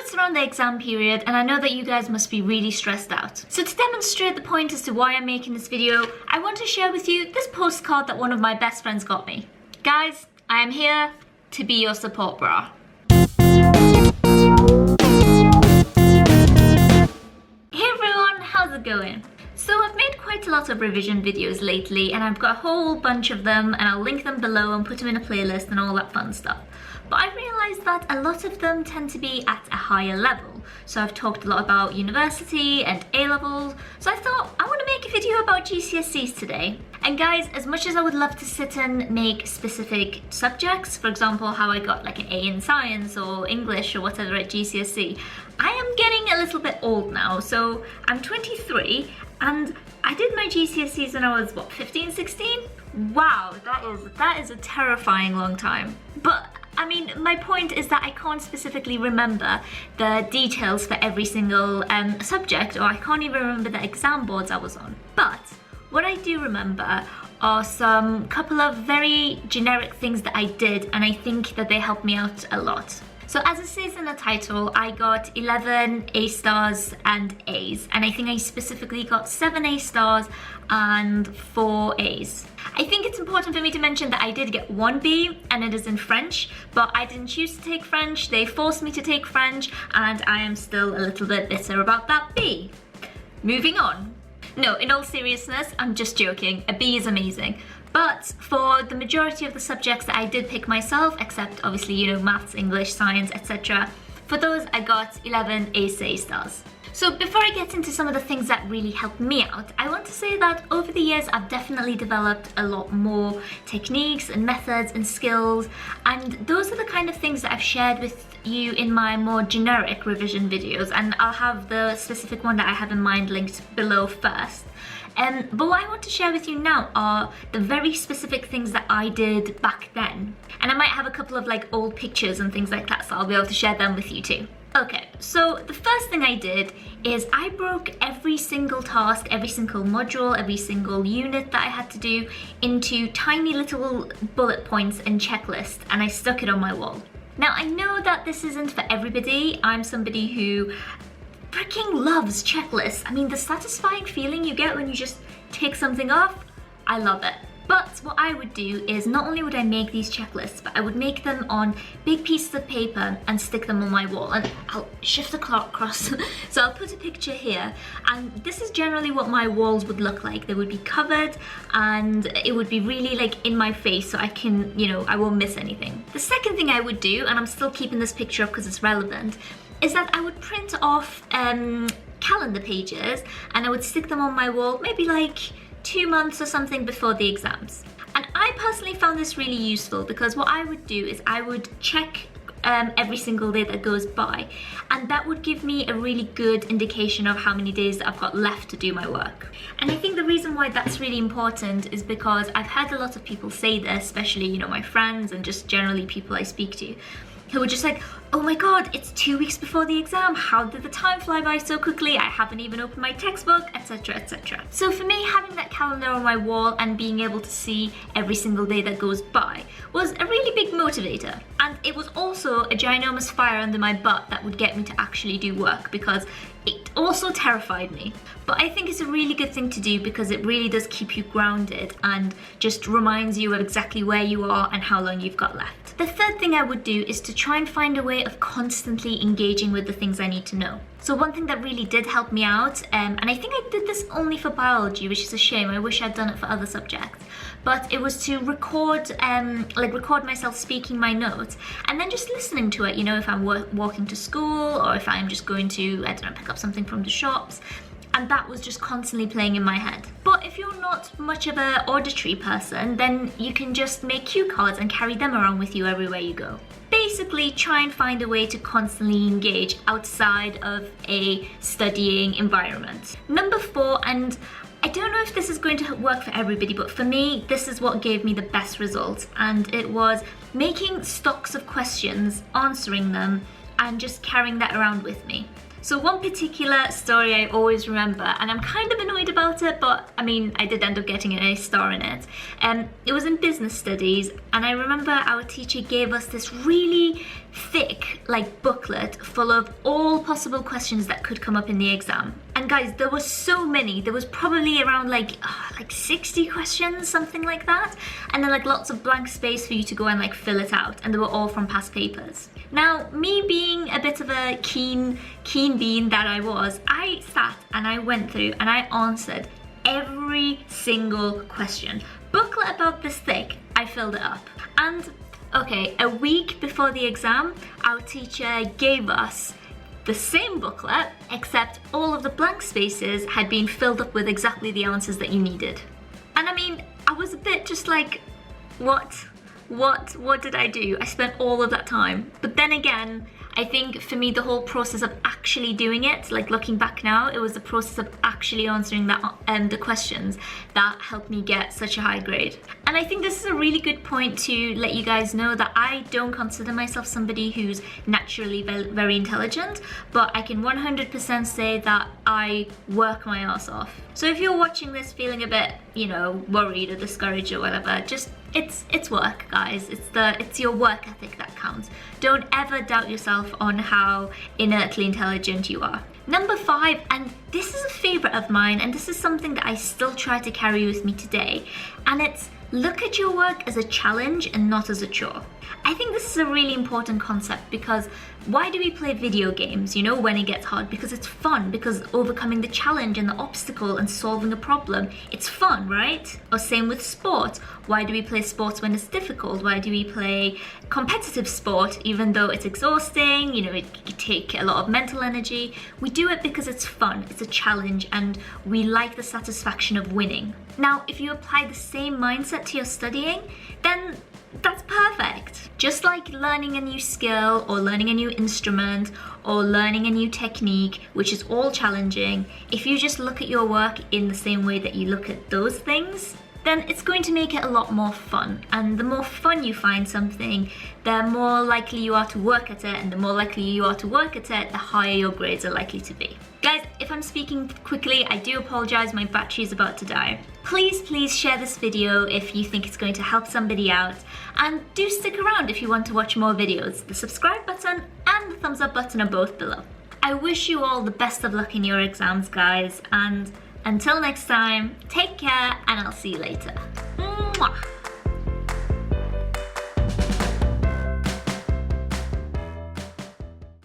it's around the exam period and I know that you guys must be really stressed out. So to demonstrate the point as to why I'm making this video, I want to share with you this postcard that one of my best friends got me. Guys, I am here to be your support bra. Hey everyone, how's it going? So I've made quite a lot of revision videos lately and I've got a whole bunch of them and I'll link them below and put them in a playlist and all that fun stuff. But I realised that a lot of them tend to be at a higher level. So I've talked a lot about university and A-levels, so I thought I want to make a video about GCSEs today. And guys, as much as I would love to sit and make specific subjects, for example how I got like an A in science or English or whatever at GCSE, I am getting a little bit old now. So I'm 23 and I did my GCSEs when I was, what, 15, 16? Wow, that is a terrifying long time. But I mean, my point is that I can't specifically remember the details for every single subject, or I can't even remember the exam boards I was on. But what I do remember are some couple of very generic things that I did, and I think that they helped me out a lot. So as it says in the title, I got 11 A stars and A's, and I think I specifically got 7 A stars and 4 A's. I think it's important for me to mention that I did get 1 B, and it is in French, but I didn't choose to take French, they forced me to take French, and I am still a little bit bitter about that B. Moving on. No, in all seriousness, I'm just joking, a B is amazing. But for the majority of the subjects that I did pick myself, except obviously, you know, maths, English, science, etc., for those I got 11 A stars. So before I get into some of the things that really helped me out, I want to say that over the years I've definitely developed a lot more techniques and methods and skills, and those are the kind of things that I've shared with you in my more generic revision videos, and I'll have the specific one that I have in mind linked below first. But what I want to share with you now are the very specific things that I did back then. And I might have a couple of like old pictures and things like that, so I'll be able to share them with you too. Okay, so the first thing I did is I broke every single task, every single module, every single unit that I had to do into tiny little bullet points and checklists, and I stuck it on my wall. Now I know that this isn't for everybody. I'm somebody who freaking loves checklists. I mean, the satisfying feeling you get when you just tick something off, I love it. But what I would do is not only would I make these checklists, but I would make them on big pieces of paper and stick them on my wall. And I'll shift the clock across. So I'll put a picture here, and this is generally what my walls would look like. They would be covered and it would be really like in my face, so I can, you know, I won't miss anything. The second thing I would do, and I'm still keeping this picture up because it's relevant, is that I would print off calendar pages and I would stick them on my wall, maybe like 2 months or something before the exams. And I personally found this really useful because what I would do is I would check every single day that goes by, and that would give me a really good indication of how many days that I've got left to do my work. And I think the reason why that's really important is because I've had a lot of people say this, especially, you know, my friends and just generally people I speak to, who were just like, oh my god, it's 2 weeks before the exam, how did the time fly by so quickly, I haven't even opened my textbook, etc, etc. So for me, having that calendar on my wall and being able to see every single day that goes by was a really big motivator. And it was also a ginormous fire under my butt that would get me to actually do work, because it also terrified me. But I think it's a really good thing to do because it really does keep you grounded and just reminds you of exactly where you are and how long you've got left. The third thing I would do is to try and find a way of constantly engaging with the things I need to know. So one thing that really did help me out, and I think I did this only for biology, which is a shame, I wish I'd done it for other subjects, but it was to record myself speaking my notes and then just listening to it, you know, if I'm walking to school or if I'm just going to, I don't know, pick up something from the shops. And that was just constantly playing in my head. But if you're not much of an auditory person, then you can just make cue cards and carry them around with you everywhere you go. Basically, try and find a way to constantly engage outside of a studying environment. Number 4, and I don't know if this is going to work for everybody, but for me, this is what gave me the best results, and it was making stocks of questions, answering them, and just carrying that around with me. So one particular story I always remember, and I'm kind of annoyed about it, but I mean, I did end up getting an A star in it. It was in business studies, and I remember our teacher gave us this really thick, like, booklet full of all possible questions that could come up in the exam. And guys, there were so many. There was probably around like 60 questions, something like that. And then like lots of blank space for you to go and like fill it out. And they were all from past papers. Now, me being a bit of a keen bean that I was, I sat and I went through and I answered every single question. Booklet about this thick, I filled it up. And okay, a week before the exam, our teacher gave us the same booklet, except all of the blank spaces had been filled up with exactly the answers that you needed. And I mean, I was a bit just like, what did I do? I spent all of that time. But then again, I think for me, the whole process of actually doing it, like looking back now, it was the process of actually answering that the questions that helped me get such a high grade. And I think this is a really good point to let you guys know that I don't consider myself somebody who's naturally very intelligent, but I can 100% say that I work my ass off. So if you're watching this feeling a bit, you know, worried or discouraged or whatever, just it's work, guys. It's your work ethic that counts. Don't ever doubt yourself on how inertly intelligent you are. Number 5, and this is a favorite of mine, and this is something that I still try to carry with me today, and it's look at your work as a challenge and not as a chore. I think this is a really important concept because why do we play video games, you know, when it gets hard? Because it's fun, because overcoming the challenge and the obstacle and solving a problem, it's fun, right? Or same with sport. Why do we play sports when it's difficult? Why do we play competitive sport even though it's exhausting, you know, it can take a lot of mental energy? We do it because it's fun, it's a challenge, and we like the satisfaction of winning. Now, if you apply the same mindset to your studying, then that's perfect. Just like learning a new skill or learning a new instrument or learning a new technique, which is all challenging, if you just look at your work in the same way that you look at those things, then it's going to make it a lot more fun. And the more fun you find something, the more likely you are to work at it, and the more likely you are to work at it, the higher your grades are likely to be. Guys, if I'm speaking quickly, I do apologize, my battery is about to die. Please share this video if you think it's going to help somebody out, and do stick around if you want to watch more videos. The subscribe button and the thumbs up button are both below. I wish you all the best of luck in your exams, guys, and until next time, take care, and I'll see you later. Mwah.